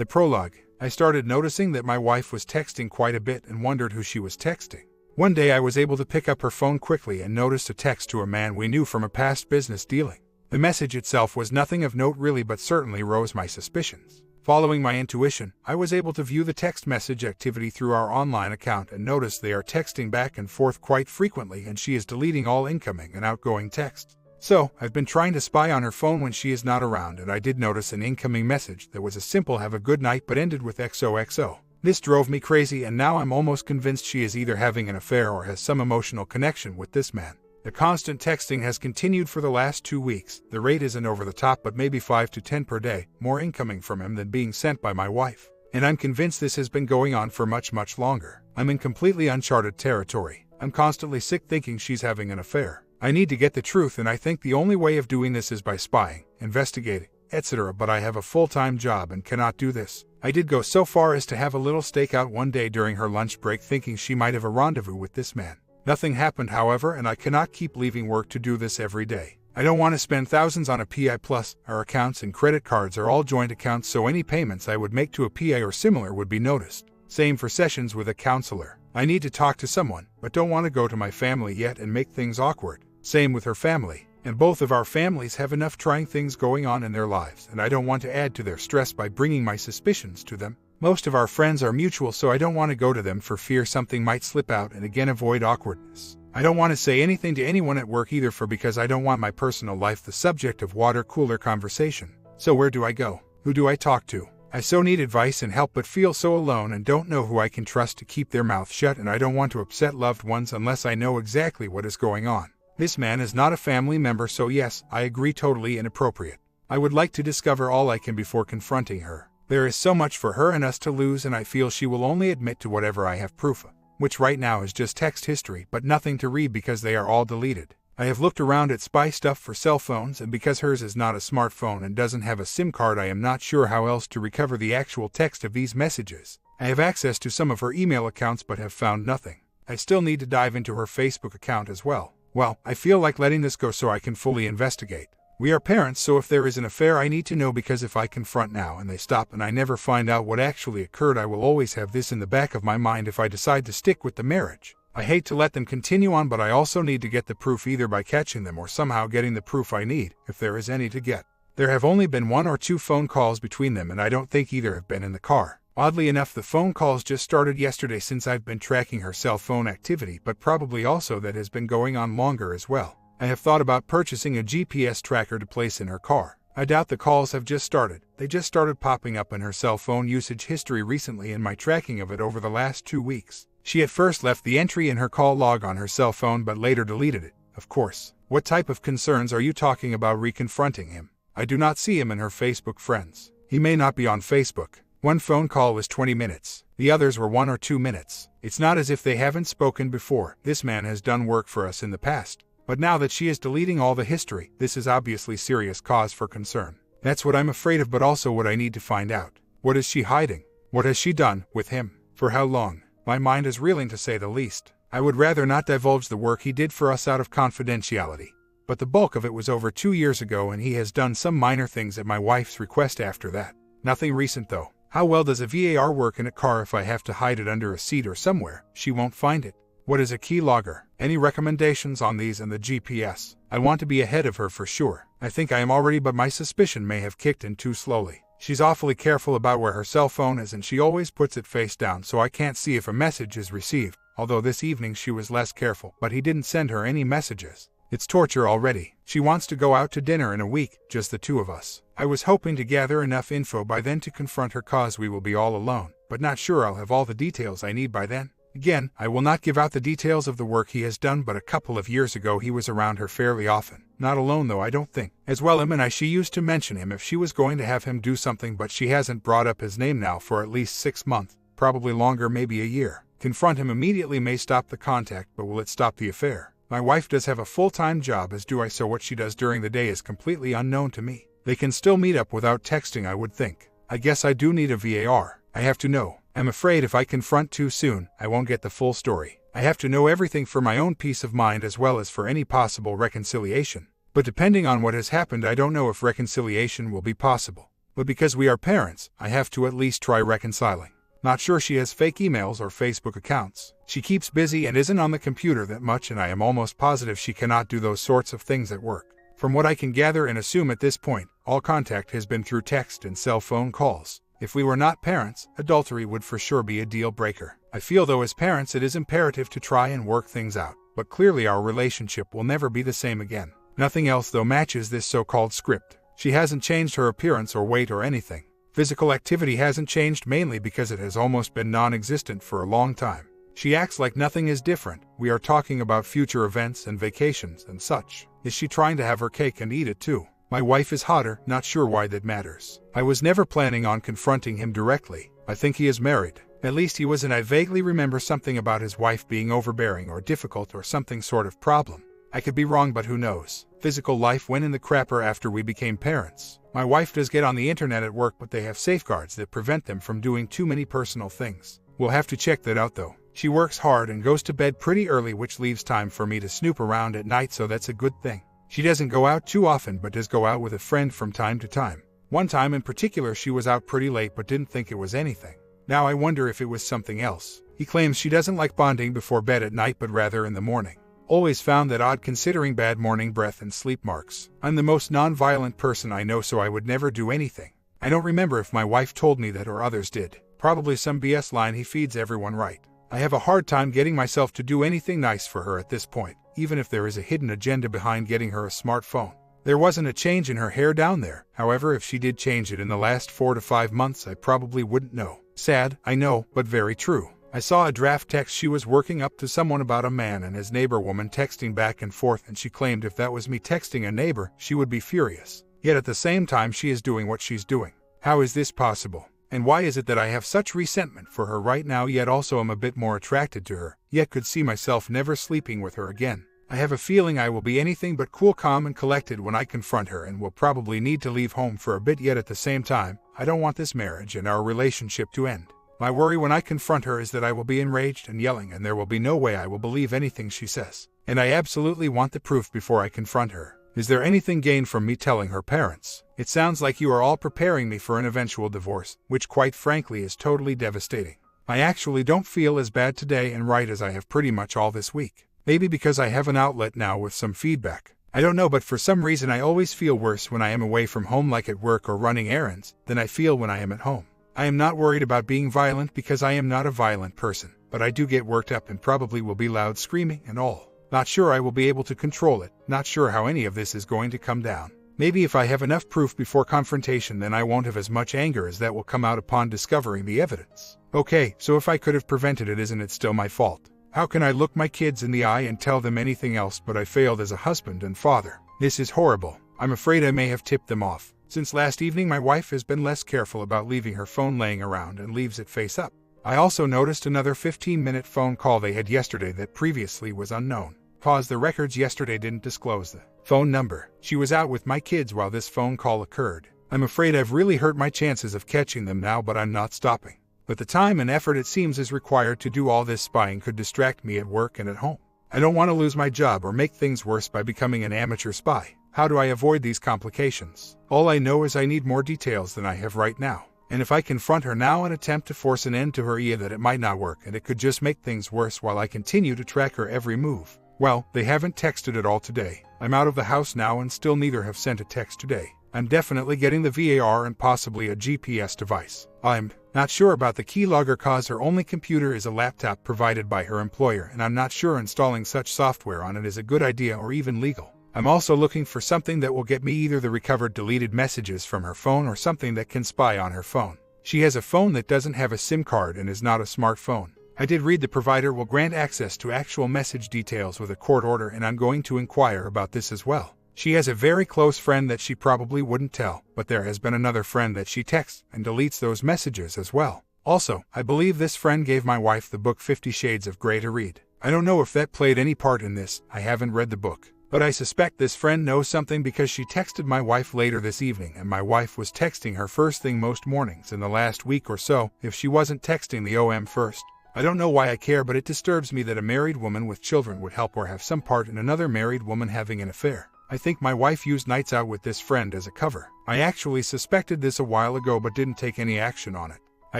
The prologue. I started noticing that my wife was texting quite a bit and wondered who she was texting. One day I was able to pick up her phone quickly and noticed a text to a man we knew from a past business dealing. The message itself was nothing of note really, but certainly rose my suspicions. Following my intuition, I was able to view the text message activity through our online account and noticed they are texting back and forth quite frequently, and she is deleting all incoming and outgoing texts. So, I've been trying to spy on her phone when she is not around, and I did notice an incoming message that was a simple "have a good night" but ended with XOXO. This drove me crazy, and now I'm almost convinced she is either having an affair or has some emotional connection with this man. The constant texting has continued for the last 2 weeks. The rate isn't over the top, but maybe 5 to 10 per day, more incoming from him than being sent by my wife. And I'm convinced this has been going on for much longer. I'm in completely uncharted territory. I'm constantly sick thinking she's having an affair. I need to get the truth, and I think the only way of doing this is by spying, investigating, etc. But I have a full-time job and cannot do this. I did go so far as to have a little stakeout one day during her lunch break, thinking she might have a rendezvous with this man. Nothing happened, however, and I cannot keep leaving work to do this every day. I don't want to spend thousands on a PI, plus our accounts and credit cards are all joint accounts, so any payments I would make to a PI or similar would be noticed. Same for sessions with a counselor. I need to talk to someone, but don't want to go to my family yet and make things awkward. Same with her family, and both of our families have enough trying things going on in their lives, and I don't want to add to their stress by bringing my suspicions to them. Most of our friends are mutual, so I don't want to go to them for fear something might slip out, and again avoid awkwardness. I don't want to say anything to anyone at work either, because I don't want my personal life the subject of water cooler conversation. So where do I go? Who do I talk to? I so need advice and help, but feel so alone and don't know who I can trust to keep their mouth shut, and I don't want to upset loved ones unless I know exactly what is going on. This man is not a family member, so yes, I agree, totally inappropriate. I would like to discover all I can before confronting her. There is so much for her and us to lose, and I feel she will only admit to whatever I have proof of, which right now is just text history, but nothing to read because they are all deleted. I have looked around at spy stuff for cell phones, and because hers is not a smartphone and doesn't have a SIM card, I am not sure how else to recover the actual text of these messages. I have access to some of her email accounts but have found nothing. I still need to dive into her Facebook account as well. Well, I feel like letting this go so I can fully investigate. We are parents, so if there is an affair I need to know, because if I confront now and they stop and I never find out what actually occurred, I will always have this in the back of my mind if I decide to stick with the marriage. I hate to let them continue on, but I also need to get the proof, either by catching them or somehow getting the proof I need, if there is any to get. There have only been 1 or 2 phone calls between them, and I don't think either have been in the car. Oddly enough, the phone calls just started yesterday since I've been tracking her cell phone activity, but probably also that has been going on longer as well. I have thought about purchasing a GPS tracker to place in her car. I doubt the calls have just started. They just started popping up in her cell phone usage history recently in my tracking of it over the last 2 weeks. She at first left the entry in her call log on her cell phone but later deleted it, of course. What type of concerns are you talking about re-confronting him? I do not see him in her Facebook friends. He may not be on Facebook. One phone call was 20 minutes. The others were 1 or 2 minutes. It's not as if they haven't spoken before. This man has done work for us in the past. But now that she is deleting all the history, this is obviously serious cause for concern. That's what I'm afraid of, but also what I need to find out. What is she hiding? What has she done with him? For how long? My mind is reeling, to say the least. I would rather not divulge the work he did for us out of confidentiality. But the bulk of it was over 2 years ago, and he has done some minor things at my wife's request after that. Nothing recent though. How well does a VAR work in a car if I have to hide it under a seat or somewhere? She won't find it. What is a key logger? Any recommendations on these and the GPS? I want to be ahead of her for sure. I think I am already, but my suspicion may have kicked in too slowly. She's awfully careful about where her cell phone is, and she always puts it face down so I can't see if a message is received. Although this evening she was less careful, but he didn't send her any messages. It's torture already. She wants to go out to dinner in a week, just the 2 of us. I was hoping to gather enough info by then to confront her, cause we will be all alone, but not sure I'll have all the details I need by then. Again, I will not give out the details of the work he has done, but a couple of years ago he was around her fairly often. Not alone though, I don't think. As well, she used to mention him if she was going to have him do something, but she hasn't brought up his name now for at least 6 months, probably longer, maybe a year. Confront him immediately may stop the contact, but will it stop the affair? My wife does have a full-time job, as do I, so what she does during the day is completely unknown to me. They can still meet up without texting, I would think. I guess I do need a VAR. I have to know. I'm afraid if I confront too soon, I won't get the full story. I have to know everything for my own peace of mind as well as for any possible reconciliation. But depending on what has happened, I don't know if reconciliation will be possible. but because we are parents, I have to at least try reconciling. Not sure she has fake emails or Facebook accounts. She keeps busy and isn't on the computer that much, and I am almost positive she cannot do those sorts of things at work. From what I can gather and assume at this point, all contact has been through text and cell phone calls. If we were not parents, adultery would for sure be a deal breaker. I feel though as parents it is imperative to try and work things out, but clearly our relationship will never be the same again. Nothing else though matches this so-called script. She hasn't changed her appearance or weight or anything. Physical activity hasn't changed mainly because it has almost been non-existent for a long time. She acts like nothing is different. We are talking about future events and vacations and such. Is she trying to have her cake and eat it too? My wife is hotter, not sure why that matters. I was never planning on confronting him directly. I think he is married. At least he was, and I vaguely remember something about his wife being overbearing or difficult or something sort of problem. I could be wrong, but who knows? Physical life went in the crapper after we became parents. My wife does get on the internet at work, but they have safeguards that prevent them from doing too many personal things. We'll have to check that out though. She works hard and goes to bed pretty early, which leaves time for me to snoop around at night, so that's a good thing. She doesn't go out too often but does go out with a friend from time to time. One time in particular she was out pretty late but didn't think it was anything. Now I wonder if it was something else. He claims she doesn't like bonding before bed at night but rather in the morning. Always found that odd considering bad morning breath and sleep marks. I'm the most non-violent person I know, so I would never do anything. I don't remember if my wife told me that or others did. Probably some BS line he feeds everyone, right? I have a hard time getting myself to do anything nice for her at this point, even if there is a hidden agenda behind getting her a smartphone. There wasn't a change in her hair down there. However, if she did change it in the last 4 to 5 months, I probably wouldn't know. Sad, I know, but very true. I saw a draft text she was working up to someone about a man and his neighbor woman texting back and forth, and she claimed if that was me texting a neighbor, she would be furious. Yet at the same time she is doing what she's doing. How is this possible? And why is it that I have such resentment for her right now, yet also am a bit more attracted to her, yet could see myself never sleeping with her again? I have a feeling I will be anything but cool, calm, and collected when I confront her, and will probably need to leave home for a bit, yet at the same time, I don't want this marriage and our relationship to end. My worry when I confront her is that I will be enraged and yelling, and there will be no way I will believe anything she says. And I absolutely want the proof before I confront her. Is there anything gained from me telling her parents? It sounds like you are all preparing me for an eventual divorce, which quite frankly is totally devastating. I actually don't feel as bad today and right as I have pretty much all this week. Maybe because I have an outlet now with some feedback. I don't know, but for some reason I always feel worse when I am away from home, like at work or running errands, than I feel when I am at home. I am not worried about being violent because I am not a violent person, but I do get worked up and probably will be loud screaming and all. Not sure I will be able to control it, not sure how any of this is going to come down. Maybe if I have enough proof before confrontation, then I won't have as much anger as that will come out upon discovering the evidence. Okay, so if I could have prevented it, isn't it still my fault? How can I look my kids in the eye and tell them anything else but I failed as a husband and father? This is horrible. I'm afraid I may have tipped them off. Since last evening my wife has been less careful about leaving her phone laying around and leaves it face up. I also noticed another 15-minute phone call they had yesterday that previously was unknown. Pause. The records yesterday didn't disclose the phone number. She was out with my kids while this phone call occurred. I'm afraid I've really hurt my chances of catching them now, but I'm not stopping. But the time and effort it seems is required to do all this spying could distract me at work and at home. I don't want to lose my job or make things worse by becoming an amateur spy. How do I avoid these complications? All I know is I need more details than I have right now. And if I confront her now and attempt to force an end to her, that it might not work and it could just make things worse while I continue to track her every move. Well, they haven't texted at all today. I'm out of the house now and still neither have sent a text today. I'm definitely getting the VAR and possibly a GPS device. I'm not sure about the keylogger cause her only computer is a laptop provided by her employer, and I'm not sure installing such software on it is a good idea or even legal. I'm also looking for something that will get me either the recovered deleted messages from her phone or something that can spy on her phone. She has a phone that doesn't have a SIM card and is not a smartphone. I did read the provider will grant access to actual message details with a court order, and I'm going to inquire about this as well. She has a very close friend that she probably wouldn't tell, but there has been another friend that she texts and deletes those messages as well. Also, I believe this friend gave my wife the book 50 Shades of Grey to read. I don't know if that played any part in this. I haven't read the book. But I suspect this friend knows something because she texted my wife later this evening, and my wife was texting her first thing most mornings in the last week or so, if she wasn't texting the OM first. I don't know why I care, but it disturbs me that a married woman with children would help or have some part in another married woman having an affair. I think my wife used nights out with this friend as a cover. I actually suspected this a while ago but didn't take any action on it. I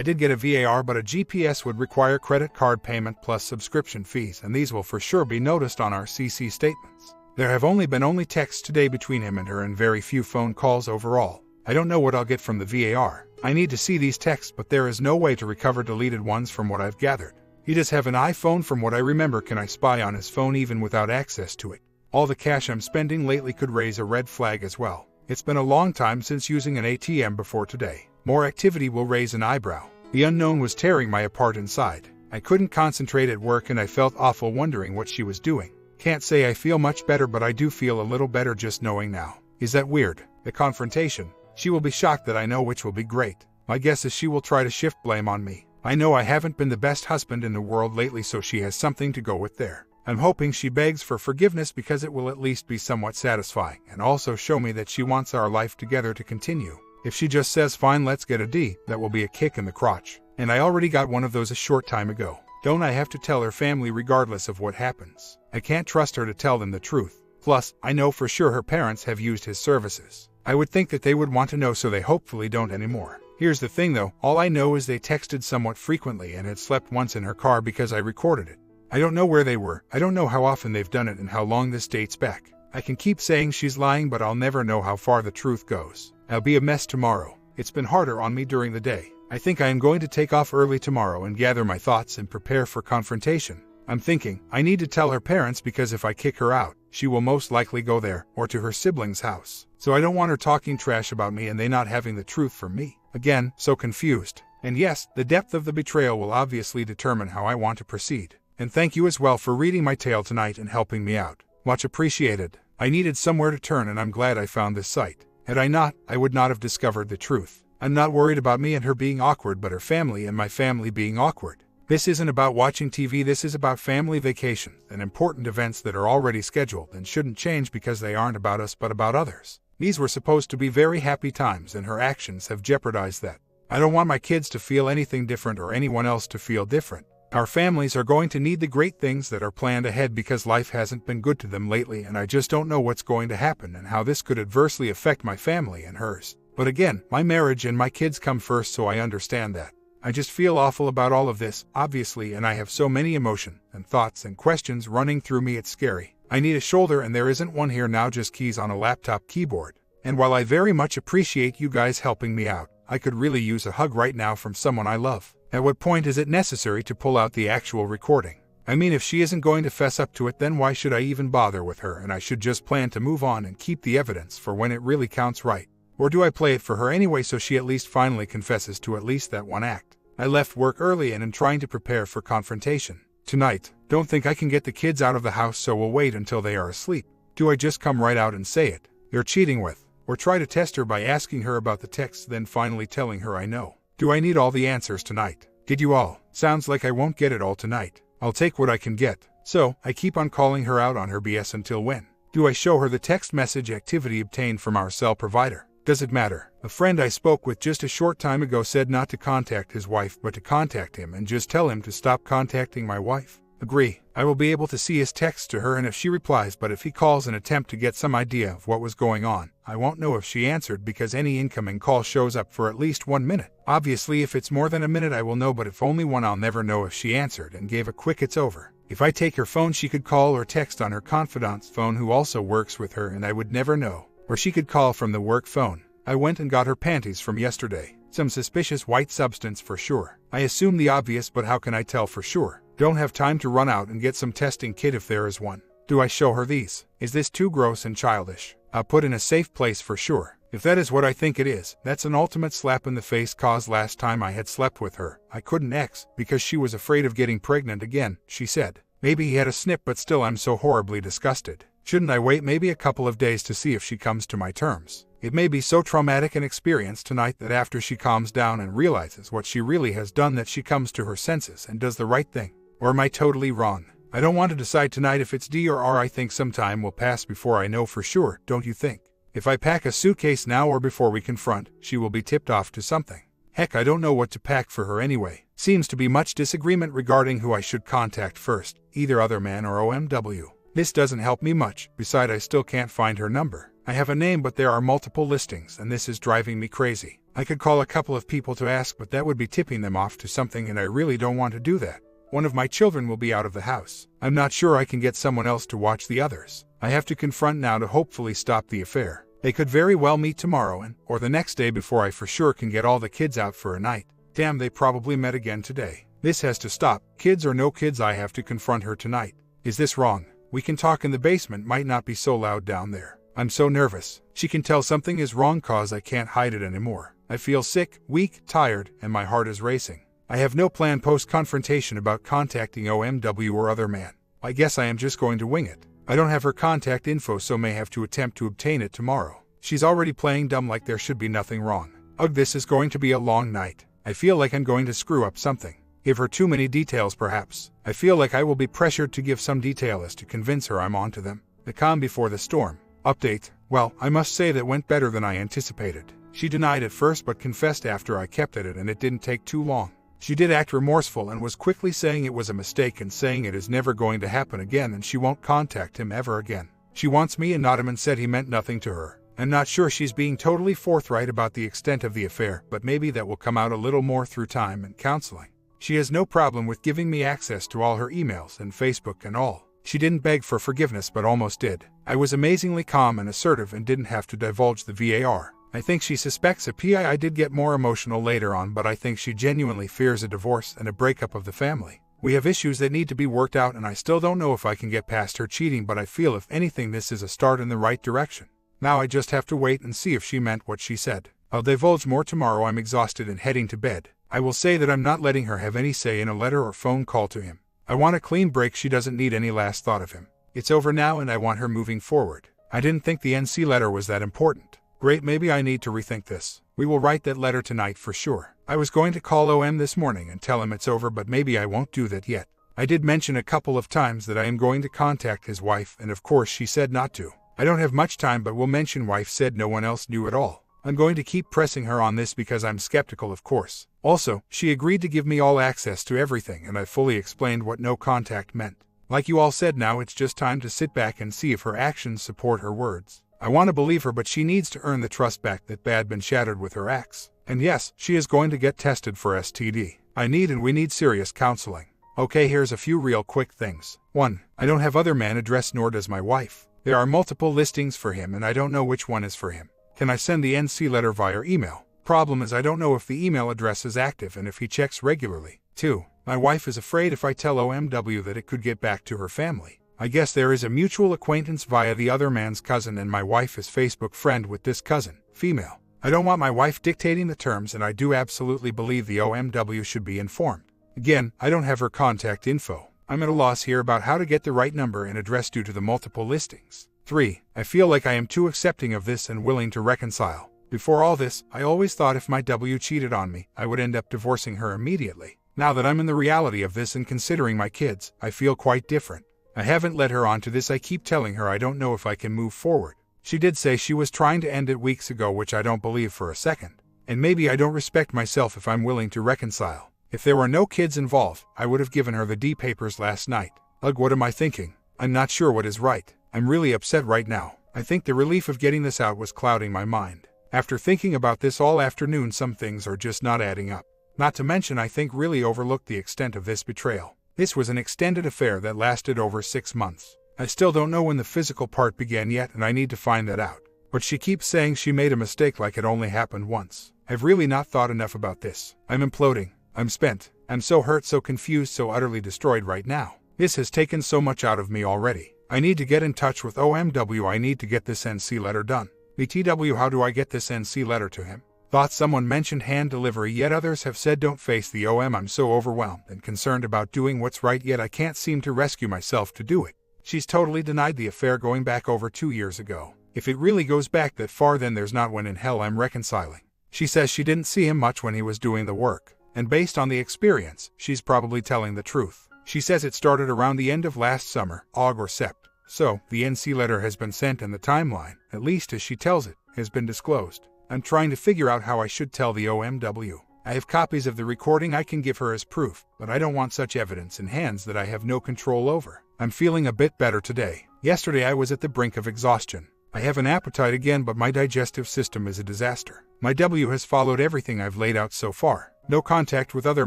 did get a VAR, but a GPS would require credit card payment plus subscription fees, and these will for sure be noticed on our CC statements. There have only been texts today between him and her and very few phone calls overall. I don't know what I'll get from the VAR. I need to see these texts, but there is no way to recover deleted ones from what I've gathered. He does have an iPhone from what I remember. Can I spy on his phone even without access to it? All the cash I'm spending lately could raise a red flag as well. It's been a long time since using an ATM before today. More activity will raise an eyebrow. The unknown was tearing my apart inside. I couldn't concentrate at work and I felt awful wondering what she was doing. Can't say I feel much better, but I do feel a little better just knowing now. Is that weird? The confrontation. She will be shocked that I know, which will be great. My guess is she will try to shift blame on me. I know I haven't been the best husband in the world lately, so she has something to go with there. I'm hoping she begs for forgiveness because it will at least be somewhat satisfying and also show me that she wants our life together to continue. If she just says, fine, let's get a D, that will be a kick in the crotch. And I already got one of those a short time ago. Don't I have to tell her family regardless of what happens? I can't trust her to tell them the truth. Plus, I know for sure her parents have used his services. I would think that they would want to know, so they hopefully don't anymore. Here's the thing though, all I know is they texted somewhat frequently and had slept once in her car because I recorded it. I don't know where they were, I don't know how often they've done it and how long this dates back. I can keep saying she's lying, but I'll never know how far the truth goes. I'll be a mess tomorrow. It's been harder on me during the day. I think I am going to take off early tomorrow and gather my thoughts and prepare for confrontation. I'm thinking, I need to tell her parents, because if I kick her out, she will most likely go there, or to her sibling's house. So I don't want her talking trash about me and they not having the truth from me. Again, so confused. And yes, the depth of the betrayal will obviously determine how I want to proceed. And thank you as well for reading my tale tonight and helping me out. Much appreciated. I needed somewhere to turn and I'm glad I found this site. Had I not, I would not have discovered the truth. I'm not worried about me and her being awkward, but her family and my family being awkward. This isn't about watching TV, this is about family vacations and important events that are already scheduled and shouldn't change because they aren't about us but about others. These were supposed to be very happy times and her actions have jeopardized that. I don't want my kids to feel anything different or anyone else to feel different. Our families are going to need the great things that are planned ahead because life hasn't been good to them lately, and I just don't know what's going to happen and how this could adversely affect my family and hers. But again, my marriage and my kids come first, so I understand that. I just feel awful about all of this, obviously, and I have so many emotions and thoughts and questions running through me, it's scary. I need a shoulder and there isn't one here now, just keys on a laptop keyboard. And while I very much appreciate you guys helping me out, I could really use a hug right now from someone I love. At what point is it necessary to pull out the actual recording? I mean, if she isn't going to fess up to it, then why should I even bother with her, and I should just plan to move on and keep the evidence for when it really counts, right? Or do I play it for her anyway so she at least finally confesses to at least that one act? I left work early and am trying to prepare for confrontation. Tonight, don't think I can get the kids out of the house, so we'll wait until they are asleep. Do I just come right out and say it? They're cheating with. Or try to test her by asking her about the text, then finally telling her I know. Do I need all the answers tonight? Did you all? Sounds like I won't get it all tonight. I'll take what I can get. So, I keep on calling her out on her BS until when? Do I show her the text message activity obtained from our cell provider? Does it matter? A friend I spoke with just a short time ago said not to contact his wife but to contact him and just tell him to stop contacting my wife. Agree. I will be able to see his text to her and if she replies, but if he calls and attempt to get some idea of what was going on, I won't know if she answered because any incoming call shows up for at least 1 minute. Obviously, if it's more than a minute I will know, but if only one I'll never know if she answered and gave a quick it's over. If I take her phone, she could call or text on her confidant's phone who also works with her and I would never know. Or she could call from the work phone. I went and got her panties from yesterday. Some suspicious white substance for sure. I assume the obvious, but how can I tell for sure? Don't have time to run out and get some testing kit if there is one. Do I show her these? Is this too gross and childish? I'll put in a safe place for sure. If that is what I think it is, that's an ultimate slap in the face, cause last time I had slept with her, I couldn't because she was afraid of getting pregnant again, she said. Maybe he had a snip, but still I'm so horribly disgusted. Shouldn't I wait maybe a couple of days to see if she comes to my terms? It may be so traumatic an experience tonight that after she calms down and realizes what she really has done that she comes to her senses and does the right thing. Or am I totally wrong? I don't want to decide tonight if it's D or R. I think some time will pass before I know for sure, don't you think? If I pack a suitcase now or before we confront, she will be tipped off to something. Heck, I don't know what to pack for her anyway. Seems to be much disagreement regarding who I should contact first, either other man or OMW. This doesn't help me much, besides I still can't find her number. I have a name but there are multiple listings and this is driving me crazy. I could call a couple of people to ask but that would be tipping them off to something and I really don't want to do that. One of my children will be out of the house. I'm not sure I can get someone else to watch the others. I have to confront now to hopefully stop the affair. They could very well meet tomorrow or the next day before I for sure can get all the kids out for a night. Damn, they probably met again today. This has to stop. Kids or no kids, I have to confront her tonight. Is this wrong? We can talk in the basement, might not be so loud down there. I'm so nervous. She can tell something is wrong cause I can't hide it anymore. I feel sick, weak, tired, and my heart is racing. I have no plan post-confrontation about contacting OMW or other man. I guess I am just going to wing it. I don't have her contact info so may have to attempt to obtain it tomorrow. She's already playing dumb like there should be nothing wrong. Ugh, this is going to be a long night. I feel like I'm going to screw up something. Give her too many details perhaps. I feel like I will be pressured to give some detail as to convince her I'm onto them. The calm before the storm. Update. Well, I must say that went better than I anticipated. She denied at first but confessed after I kept at it and it didn't take too long. She did act remorseful and was quickly saying it was a mistake and saying it is never going to happen again and she won't contact him ever again. She wants me and not him and said he meant nothing to her. I'm not sure she's being totally forthright about the extent of the affair, but maybe that will come out a little more through time and counseling. She has no problem with giving me access to all her emails and Facebook and all. She didn't beg for forgiveness but almost did. I was amazingly calm and assertive and didn't have to divulge the VAR. I think she suspects a PI. I did get more emotional later on, but I think she genuinely fears a divorce and a breakup of the family. We have issues that need to be worked out and I still don't know if I can get past her cheating, but I feel if anything this is a start in the right direction. Now I just have to wait and see if she meant what she said. I'll divulge more tomorrow. I'm exhausted and heading to bed. I will say that I'm not letting her have any say in a letter or phone call to him. I want a clean break. She doesn't need any last thought of him. It's over now and I want her moving forward. I didn't think the NC letter was that important. Great, maybe I need to rethink this. We will write that letter tonight for sure. I was going to call OM this morning and tell him it's over, but maybe I won't do that yet. I did mention a couple of times that I am going to contact his wife and of course she said not to. I don't have much time but will mention wife said no one else knew at all. I'm going to keep pressing her on this because I'm skeptical of course. Also, she agreed to give me all access to everything and I fully explained what no contact meant. Like you all said, now it's just time to sit back and see if her actions support her words. I want to believe her but she needs to earn the trust back that bad been shattered with her ex. And yes, she is going to get tested for STD. I need and we need serious counseling. Okay, here's a few real quick things. 1. I don't have other man address nor does my wife. There are multiple listings for him and I don't know which one is for him. Can I send the NC letter via email? Problem is I don't know if the email address is active and if he checks regularly. 2. My wife is afraid if I tell OMW that it could get back to her family. I guess there is a mutual acquaintance via the other man's cousin and my wife is Facebook friend with this cousin, female. I don't want my wife dictating the terms and I do absolutely believe the OMW should be informed. Again, I don't have her contact info. I'm at a loss here about how to get the right number and address due to the multiple listings. 3. I feel like I am too accepting of this and willing to reconcile. Before all this, I always thought if my W cheated on me, I would end up divorcing her immediately. Now that I'm in the reality of this and considering my kids, I feel quite different. I haven't led her on to this. I keep telling her I don't know if I can move forward. She did say she was trying to end it weeks ago, which I don't believe for a second. And maybe I don't respect myself if I'm willing to reconcile. If there were no kids involved, I would have given her the D papers last night. Ugh, what am I thinking? I'm not sure what is right. I'm really upset right now. I think the relief of getting this out was clouding my mind. After thinking about this all afternoon, some things are just not adding up. Not to mention I think really overlooked the extent of this betrayal. This was an extended affair that lasted over 6 months. I still don't know when the physical part began yet and I need to find that out. But she keeps saying she made a mistake like it only happened once. I've really not thought enough about this. I'm imploding. I'm spent. I'm so hurt, so confused, so utterly destroyed right now. This has taken so much out of me already. I need to get in touch with OMW. I need to get this NC letter done. BTW, how do I get this NC letter to him? Thought someone mentioned hand delivery, yet others have said don't face the OM. I'm so overwhelmed and concerned about doing what's right, yet I can't seem to rescue myself to do it. She's totally denied the affair going back over 2 years ago. If it really goes back that far, then there's not when in hell I'm reconciling. She says she didn't see him much when he was doing the work. And based on the experience, she's probably telling the truth. She says it started around the end of last summer, Aug or Sept. So, the NC letter has been sent and the timeline, at least as she tells it, has been disclosed. I'm trying to figure out how I should tell the OMW. I have copies of the recording I can give her as proof, but I don't want such evidence in hands that I have no control over. I'm feeling a bit better today. Yesterday I was at the brink of exhaustion. I have an appetite again, but my digestive system is a disaster. My W has followed everything I've laid out so far. No contact with other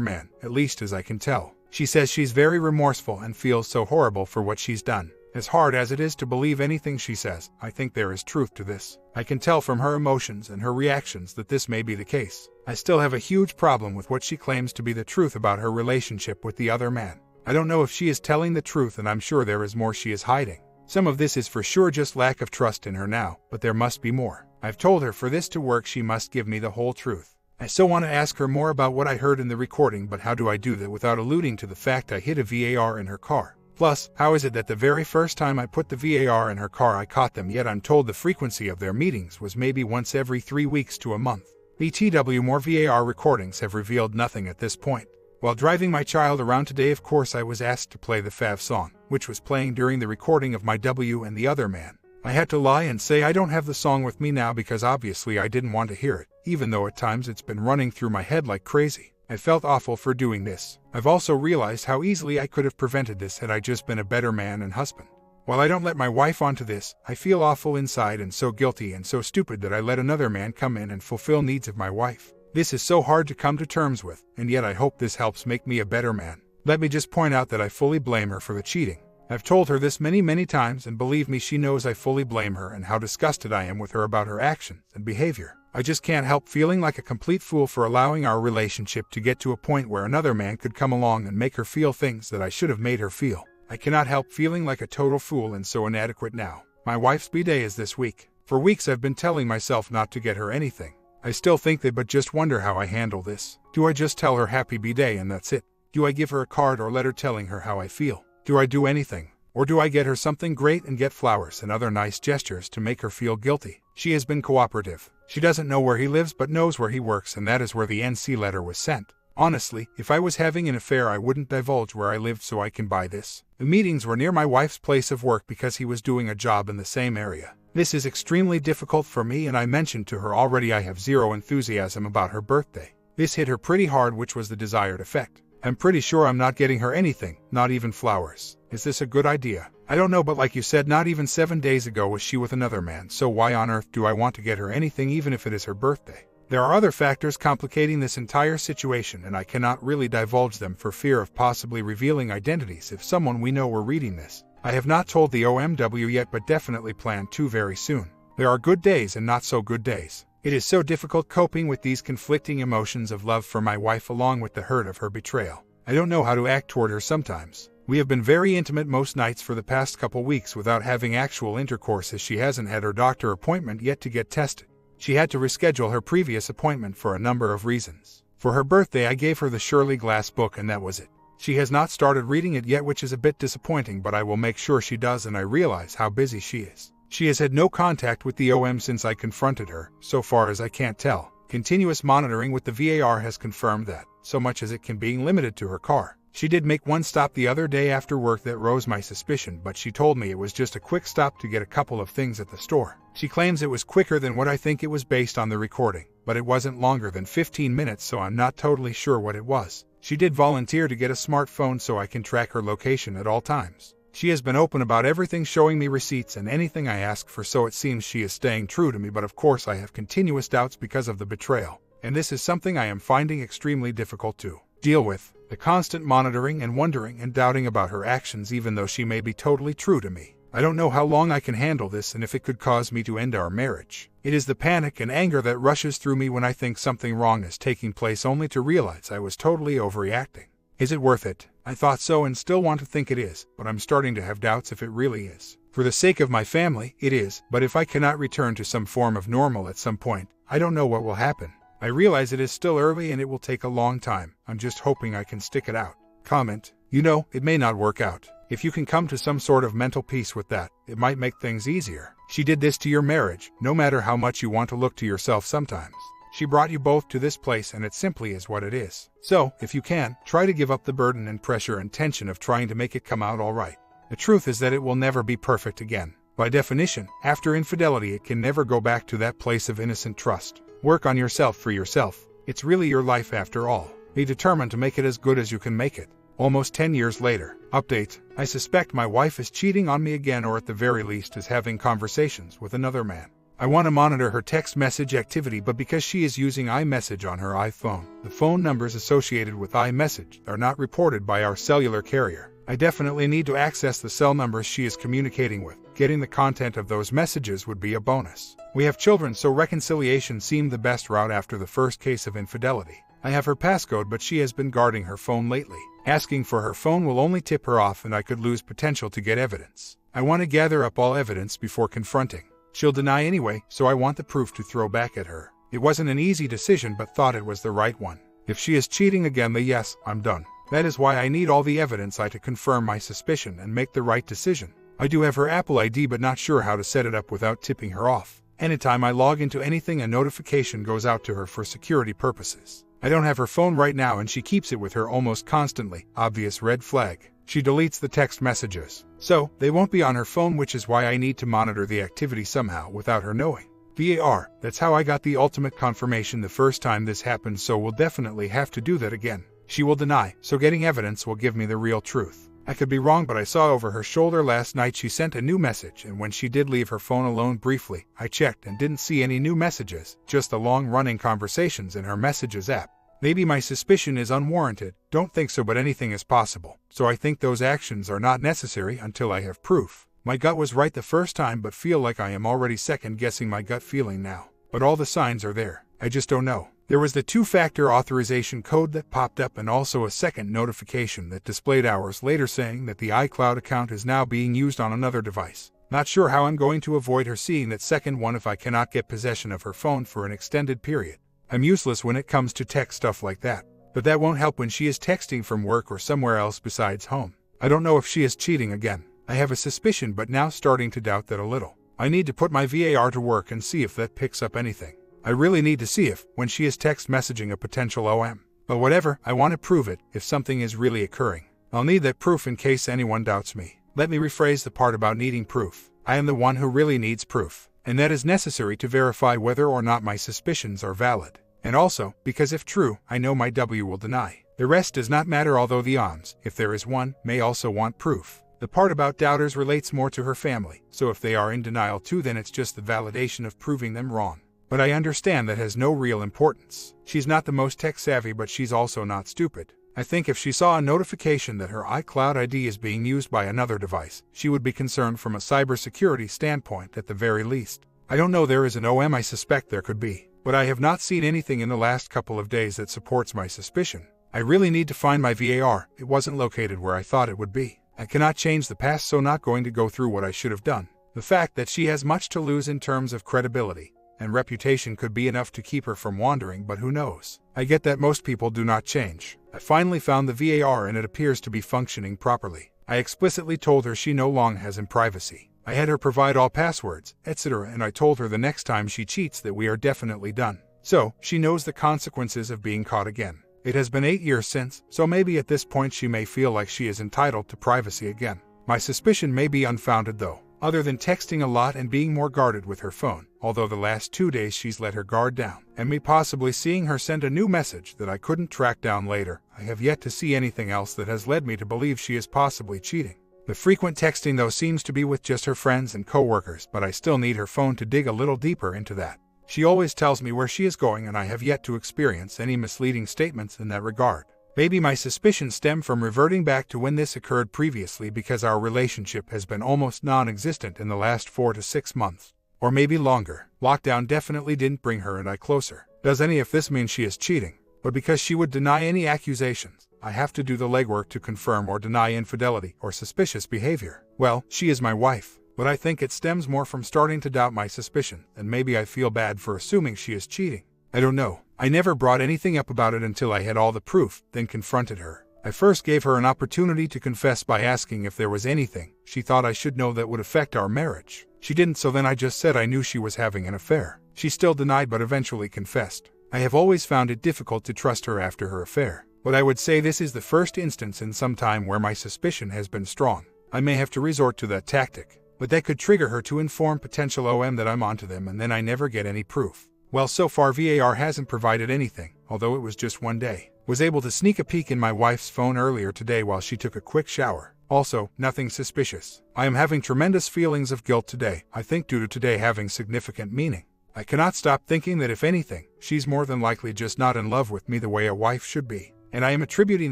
men, at least as I can tell. She says she's very remorseful and feels so horrible for what she's done. As hard as it is to believe anything she says, I think there is truth to this. I can tell from her emotions and her reactions that this may be the case. I still have a huge problem with what she claims to be the truth about her relationship with the other man. I don't know if she is telling the truth, and I'm sure there is more she is hiding. Some of this is for sure just lack of trust in her now, but there must be more. I've told her for this to work she must give me the whole truth. I still want to ask her more about what I heard in the recording, but how do I do that without alluding to the fact I hit a VAR in her car? Plus, how is it that the very first time I put the VAR in her car I caught them, yet I'm told the frequency of their meetings was maybe once every 3 weeks to a month? BTW, more VAR recordings have revealed nothing at this point. While driving my child around today, of course, I was asked to play the Fav song, which was playing during the recording of my W and the other man. I had to lie and say I don't have the song with me now because obviously I didn't want to hear it, even though at times it's been running through my head like crazy. I felt awful for doing this. I've also realized how easily I could have prevented this had I just been a better man and husband. While I don't let my wife onto this, I feel awful inside and so guilty and so stupid that I let another man come in and fulfill needs of my wife. This is so hard to come to terms with, and yet I hope this helps make me a better man. Let me just point out that I fully blame her for the cheating. I've told her this many times, and believe me, she knows I fully blame her and how disgusted I am with her about her actions and behavior. I just can't help feeling like a complete fool for allowing our relationship to get to a point where another man could come along and make her feel things that I should have made her feel. I cannot help feeling like a total fool and so inadequate now. My wife's B-Day is this week. For weeks I've been telling myself not to get her anything. I still think that, but just wonder how I handle this. Do I just tell her happy B-Day and that's it? Do I give her a card or letter telling her how I feel? Do I do anything? Or do I get her something great and get flowers and other nice gestures to make her feel guilty? She has been cooperative. She doesn't know where he lives but knows where he works, and that is where the NC letter was sent. Honestly, if I was having an affair I wouldn't divulge where I lived so I can buy this. The meetings were near my wife's place of work because he was doing a job in the same area. This is extremely difficult for me, and I mentioned to her already I have zero enthusiasm about her birthday. This hit her pretty hard, which was the desired effect. I'm pretty sure I'm not getting her anything, not even flowers. Is this a good idea? I don't know, but like you said, not even 7 days ago was she with another man, so why on earth do I want to get her anything even if it is her birthday? There are other factors complicating this entire situation, and I cannot really divulge them for fear of possibly revealing identities if someone we know were reading this. I have not told the OMW yet, but definitely plan to very soon. There are good days and not so good days. It is so difficult coping with these conflicting emotions of love for my wife along with the hurt of her betrayal. I don't know how to act toward her sometimes. We have been very intimate most nights for the past couple weeks without having actual intercourse, as she hasn't had her doctor appointment yet to get tested. She had to reschedule her previous appointment for a number of reasons. For her birthday I gave her the Shirley Glass book and that was it. She has not started reading it yet, which is a bit disappointing, but I will make sure she does, and I realize how busy she is. She has had no contact with the OM since I confronted her, so far as I can't tell. Continuous monitoring with the VAR has confirmed that, so much as it can, being limited to her car. She did make one stop the other day after work that rose my suspicion, but she told me it was just a quick stop to get a couple of things at the store. She claims it was quicker than what I think it was based on the recording, but it wasn't longer than 15 minutes, so I'm not totally sure what it was. She did volunteer to get a smartphone so I can track her location at all times. She has been open about everything, showing me receipts and anything I ask for, so it seems she is staying true to me, but of course I have continuous doubts because of the betrayal, and this is something I am finding extremely difficult to deal with. The constant monitoring and wondering and doubting about her actions, even though she may be totally true to me. I don't know how long I can handle this and if it could cause me to end our marriage. It is the panic and anger that rushes through me when I think something wrong is taking place, only to realize I was totally overreacting. Is it worth it? I thought so and still want to think it is, but I'm starting to have doubts if it really is. For the sake of my family, it is, but if I cannot return to some form of normal at some point, I don't know what will happen. I realize it is still early and it will take a long time. I'm just hoping I can stick it out. Comment: you know, it may not work out. If you can come to some sort of mental peace with that, it might make things easier. She did this to your marriage, no matter how much you want to look to yourself sometimes. She brought you both to this place and it simply is what it is. So, if you can, try to give up the burden and pressure and tension of trying to make it come out all right. The truth is that it will never be perfect again. By definition, after infidelity it can never go back to that place of innocent trust. Work on yourself for yourself. It's really your life after all. Be determined to make it as good as you can make it. Almost 10 years later. Update. I suspect my wife is cheating on me again, or at the very least is having conversations with another man. I want to monitor her text message activity, but because she is using iMessage on her iPhone, the phone numbers associated with iMessage are not reported by our cellular carrier. I definitely need to access the cell numbers she is communicating with. Getting the content of those messages would be a bonus. We have children, so reconciliation seemed the best route after the first case of infidelity. I have her passcode, but she has been guarding her phone lately. Asking for her phone will only tip her off, and I could lose potential to get evidence. I want to gather up all evidence before confronting. She'll deny anyway, so I want the proof to throw back at her. It wasn't an easy decision, but thought it was the right one. If she is cheating again, then yes, I'm done. That is why I need all the evidence to confirm my suspicion and make the right decision. I do have her Apple ID, but not sure how to set it up without tipping her off. Anytime I log into anything, a notification goes out to her for security purposes. I don't have her phone right now, and she keeps it with her almost constantly. Obvious red flag. She deletes the text messages, so they won't be on her phone, which is why I need to monitor the activity somehow without her knowing. VAR, that's how I got the ultimate confirmation the first time this happened, so we'll definitely have to do that again. She will deny, so getting evidence will give me the real truth. I could be wrong, but I saw over her shoulder last night she sent a new message, and when she did leave her phone alone briefly, I checked and didn't see any new messages, just the long-running conversations in her messages app. Maybe my suspicion is unwarranted. Don't think so, but anything is possible. So I think those actions are not necessary until I have proof. My gut was right the first time, but feel like I am already second-guessing my gut feeling now. But all the signs are there. I just don't know. There was the two-factor authorization code that popped up, and also a second notification that displayed hours later saying that the iCloud account is now being used on another device. Not sure how I'm going to avoid her seeing that second one if I cannot get possession of her phone for an extended period. I'm useless when it comes to tech stuff like that. But that won't help when she is texting from work or somewhere else besides home. I don't know if she is cheating again. I have a suspicion, but now starting to doubt that a little. I need to put my VAR to work and see if that picks up anything. I really need to see if, when she is text messaging a potential OM. But whatever, I want to prove it if something is really occurring. I'll need that proof in case anyone doubts me. Let me rephrase the part about needing proof. I am the one who really needs proof. And that is necessary to verify whether or not my suspicions are valid. And also, because if true, I know my W will deny. The rest does not matter, although the OMs, if there is one, may also want proof. The part about doubters relates more to her family, so if they are in denial too, then it's just the validation of proving them wrong. But I understand that has no real importance. She's not the most tech-savvy, but she's also not stupid. I think if she saw a notification that her iCloud ID is being used by another device, she would be concerned from a cybersecurity standpoint at the very least. I don't know there is an OM, I suspect there could be, but I have not seen anything in the last couple of days that supports my suspicion. I really need to find my VAR. It wasn't located where I thought it would be. I cannot change the past, so not going to go through what I should have done. The fact that she has much to lose in terms of credibility and reputation could be enough to keep her from wandering, but who knows? I get that most people do not change. I finally found the VAR and it appears to be functioning properly. I explicitly told her she no longer has privacy. I had her provide all passwords, etc., and I told her the next time she cheats that we are definitely done. So, she knows the consequences of being caught again. It has been 8 years since, so maybe at this point she may feel like she is entitled to privacy again. My suspicion may be unfounded though. Other than texting a lot and being more guarded with her phone, although the last 2 days she's let her guard down, and me possibly seeing her send a new message that I couldn't track down later, I have yet to see anything else that has led me to believe she is possibly cheating. The frequent texting though seems to be with just her friends and coworkers, but I still need her phone to dig a little deeper into that. She always tells me where she is going, and I have yet to experience any misleading statements in that regard. Maybe my suspicions stem from reverting back to when this occurred previously, because our relationship has been almost non-existent in the last 4 to 6 months. Or maybe longer. Lockdown definitely didn't bring her and I closer. Does any of this mean she is cheating? But because she would deny any accusations, I have to do the legwork to confirm or deny infidelity or suspicious behavior. Well, she is my wife, but I think it stems more from starting to doubt my suspicion, and maybe I feel bad for assuming she is cheating. I don't know. I never brought anything up about it until I had all the proof, then confronted her. I first gave her an opportunity to confess by asking if there was anything she thought I should know that would affect our marriage. She didn't, so then I just said I knew she was having an affair. She still denied but eventually confessed. I have always found it difficult to trust her after her affair, but I would say this is the first instance in some time where my suspicion has been strong. I may have to resort to that tactic, but that could trigger her to inform potential OM that I'm onto them, and then I never get any proof. Well, so far VAR hasn't provided anything, although it was just one day. Was able to sneak a peek in my wife's phone earlier today while she took a quick shower. Also, nothing suspicious. I am having tremendous feelings of guilt today, I think due to today having significant meaning. I cannot stop thinking that if anything, she's more than likely just not in love with me the way a wife should be, and I am attributing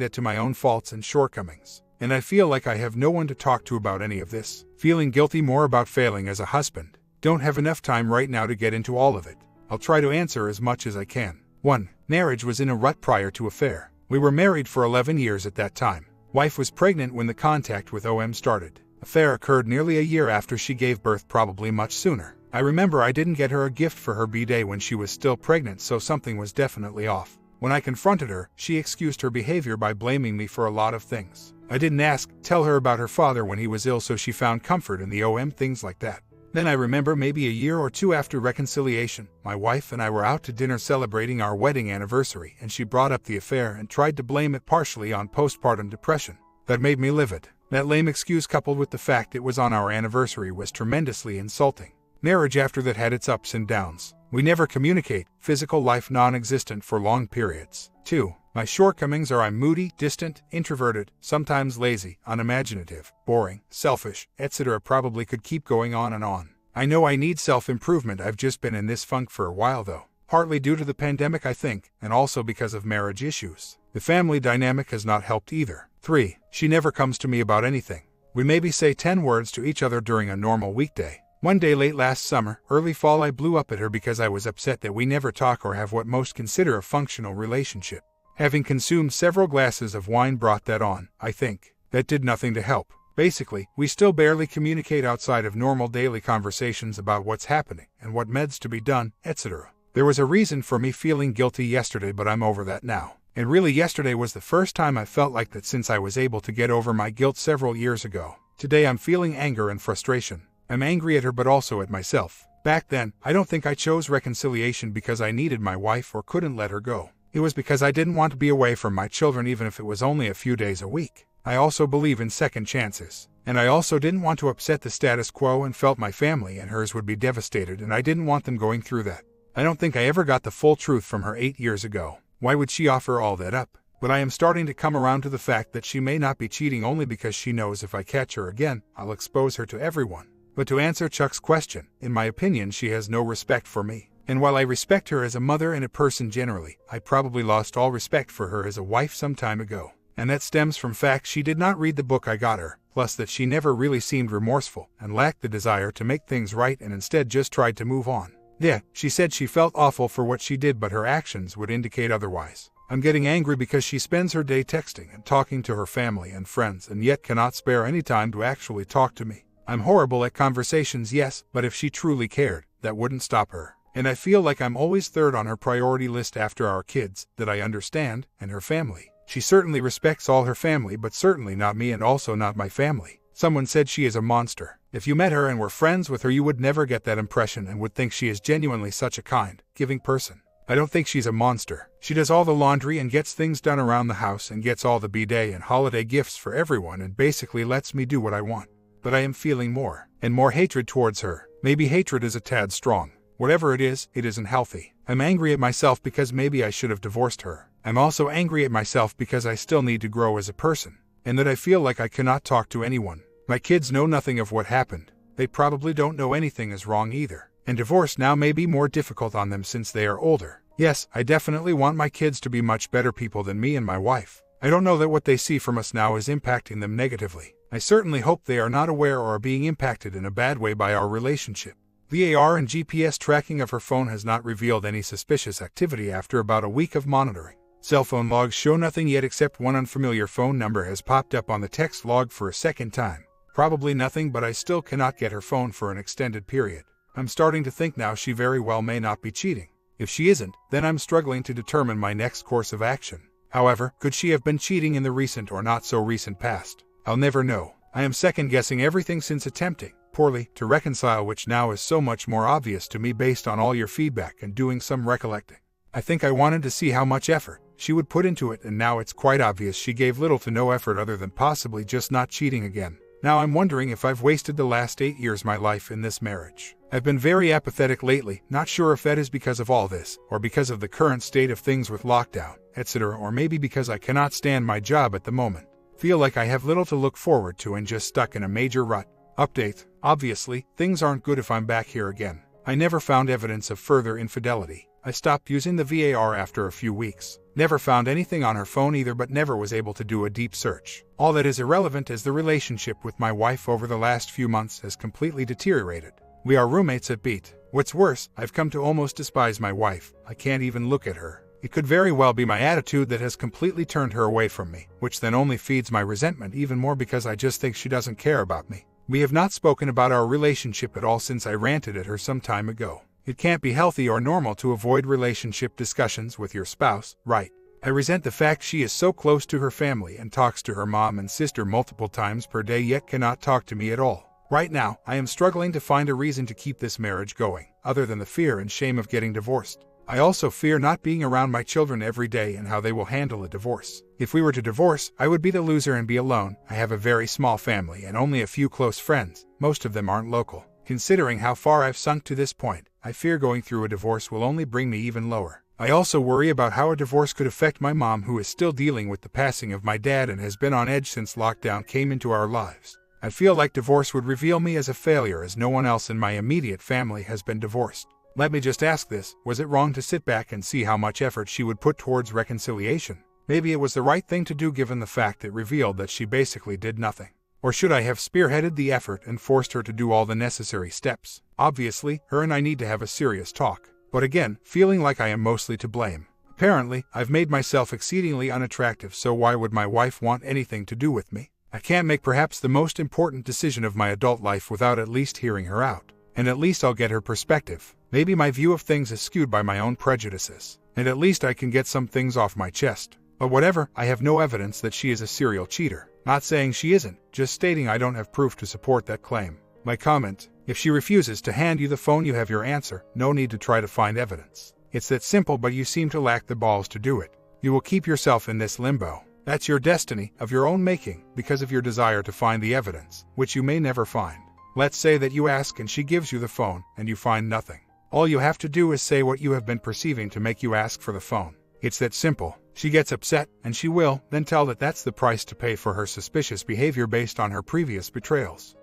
that to my own faults and shortcomings. And I feel like I have no one to talk to about any of this. Feeling guilty more about failing as a husband. Don't have enough time right now to get into all of it. I'll try to answer as much as I can. 1. Marriage was in a rut prior to affair. We were married for 11 years at that time. Wife was pregnant when the contact with OM started. Affair occurred nearly a year after she gave birth, probably much sooner. I remember I didn't get her a gift for her B-day when she was still pregnant, so something was definitely off. When I confronted her, she excused her behavior by blaming me for a lot of things. I didn't tell her about her father when he was ill, so she found comfort in the OM, things like that. Then I remember maybe a year or two after reconciliation, my wife and I were out to dinner celebrating our wedding anniversary, and she brought up the affair and tried to blame it partially on postpartum depression. That made me livid. That lame excuse coupled with the fact it was on our anniversary was tremendously insulting. Marriage after that had its ups and downs. We never communicate, physical life non-existent for long periods. 2. My shortcomings are I'm moody, distant, introverted, sometimes lazy, unimaginative, boring, selfish, etc. Probably could keep going on and on. I know I need self-improvement. I've just been in this funk for a while though. Partly due to the pandemic, I think, and also because of marriage issues. The family dynamic has not helped either. 3. She never comes to me about anything. We maybe say 10 words to each other during a normal weekday. One day late last summer, early fall, I blew up at her because I was upset that we never talk or have what most consider a functional relationship. Having consumed several glasses of wine brought that on, I think. That did nothing to help. Basically, we still barely communicate outside of normal daily conversations about what's happening and what meds to be done, etc. There was a reason for me feeling guilty yesterday, but I'm over that now. And really, yesterday was the first time I felt like that since I was able to get over my guilt several years ago. Today I'm feeling anger and frustration. I'm angry at her but also at myself. Back then, I don't think I chose reconciliation because I needed my wife or couldn't let her go. It was because I didn't want to be away from my children even if it was only a few days a week. I also believe in second chances. And I also didn't want to upset the status quo and felt my family and hers would be devastated, and I didn't want them going through that. I don't think I ever got the full truth from her 8 years ago. Why would she offer all that up? But I am starting to come around to the fact that she may not be cheating only because she knows if I catch her again, I'll expose her to everyone. But to answer Chuck's question, in my opinion, she has no respect for me. And while I respect her as a mother and a person generally, I probably lost all respect for her as a wife some time ago. And that stems from fact she did not read the book I got her, plus that she never really seemed remorseful and lacked the desire to make things right and instead just tried to move on. Yeah, she said she felt awful for what she did, but her actions would indicate otherwise. I'm getting angry because she spends her day texting and talking to her family and friends and yet cannot spare any time to actually talk to me. I'm horrible at conversations, yes, but if she truly cared, that wouldn't stop her. And I feel like I'm always third on her priority list after our kids, that I understand, and her family. She certainly respects all her family, but certainly not me and also not my family. Someone said she is a monster. If you met her and were friends with her, you would never get that impression and would think she is genuinely such a kind, giving person. I don't think she's a monster. She does all the laundry and gets things done around the house and gets all the B-day and holiday gifts for everyone and basically lets me do what I want. But I am feeling more and more hatred towards her. Maybe hatred is a tad strong. Whatever it isn't healthy. I'm angry at myself because maybe I should have divorced her. I'm also angry at myself because I still need to grow as a person, and that I feel like I cannot talk to anyone. My kids know nothing of what happened. They probably don't know anything is wrong either. And divorce now may be more difficult on them since they are older. Yes, I definitely want my kids to be much better people than me and my wife. I don't know that what they see from us now is impacting them negatively. I certainly hope they are not aware or are being impacted in a bad way by our relationship. VAR and GPS tracking of her phone has not revealed any suspicious activity after about a week of monitoring. Cell phone logs show nothing yet except one unfamiliar phone number has popped up on the text log for a second time. Probably nothing, but I still cannot get her phone for an extended period. I'm starting to think now she very well may not be cheating. If she isn't, then I'm struggling to determine my next course of action. However, could she have been cheating in the recent or not so recent past? I'll never know. I am second-guessing everything since attempting, poorly, to reconcile, which now is so much more obvious to me based on all your feedback and doing some recollecting. I think I wanted to see how much effort she would put into it, and now it's quite obvious she gave little to no effort other than possibly just not cheating again. Now I'm wondering if I've wasted the last 8 years of my life in this marriage. I've been very apathetic lately, not sure if that is because of all this, or because of the current state of things with lockdown, etc., or maybe because I cannot stand my job at the moment. Feel like I have little to look forward to and just stuck in a major rut. Update: obviously, things aren't good if I'm back here again. I never found evidence of further infidelity. I stopped using the VAR after a few weeks. Never found anything on her phone either, but never was able to do a deep search. All that is irrelevant is the relationship with my wife over the last few months has completely deteriorated. We are roommates at Beat. What's worse, I've come to almost despise my wife. I can't even look at her. It could very well be my attitude that has completely turned her away from me, which then only feeds my resentment even more because I just think she doesn't care about me. We have not spoken about our relationship at all since I ranted at her some time ago. It can't be healthy or normal to avoid relationship discussions with your spouse, right? I resent the fact she is so close to her family and talks to her mom and sister multiple times per day yet cannot talk to me at all. Right now, I am struggling to find a reason to keep this marriage going, other than the fear and shame of getting divorced. I also fear not being around my children every day and how they will handle a divorce. If we were to divorce, I would be the loser and be alone. I have a very small family and only a few close friends. Most of them aren't local. Considering how far I've sunk to this point, I fear going through a divorce will only bring me even lower. I also worry about how a divorce could affect my mom, who is still dealing with the passing of my dad and has been on edge since lockdown came into our lives. I feel like divorce would reveal me as a failure, as no one else in my immediate family has been divorced. Let me just ask this: was it wrong to sit back and see how much effort she would put towards reconciliation? Maybe it was the right thing to do given the fact it revealed that she basically did nothing. Or should I have spearheaded the effort and forced her to do all the necessary steps? Obviously, her and I need to have a serious talk. But again, feeling like I am mostly to blame. Apparently, I've made myself exceedingly unattractive, so why would my wife want anything to do with me? I can't make perhaps the most important decision of my adult life without at least hearing her out. And at least I'll get her perspective. Maybe my view of things is skewed by my own prejudices. And at least I can get some things off my chest. But whatever, I have no evidence that she is a serial cheater. Not saying she isn't, just stating I don't have proof to support that claim. My comment: if she refuses to hand you the phone, you have your answer. No need to try to find evidence. It's that simple, but you seem to lack the balls to do it. You will keep yourself in this limbo. That's your destiny, of your own making, because of your desire to find the evidence, which you may never find. Let's say that you ask and she gives you the phone, and you find nothing. All you have to do is say what you have been perceiving to make you ask for the phone. It's that simple. She gets upset, and she will then tell that that's the price to pay for her suspicious behavior based on her previous betrayals.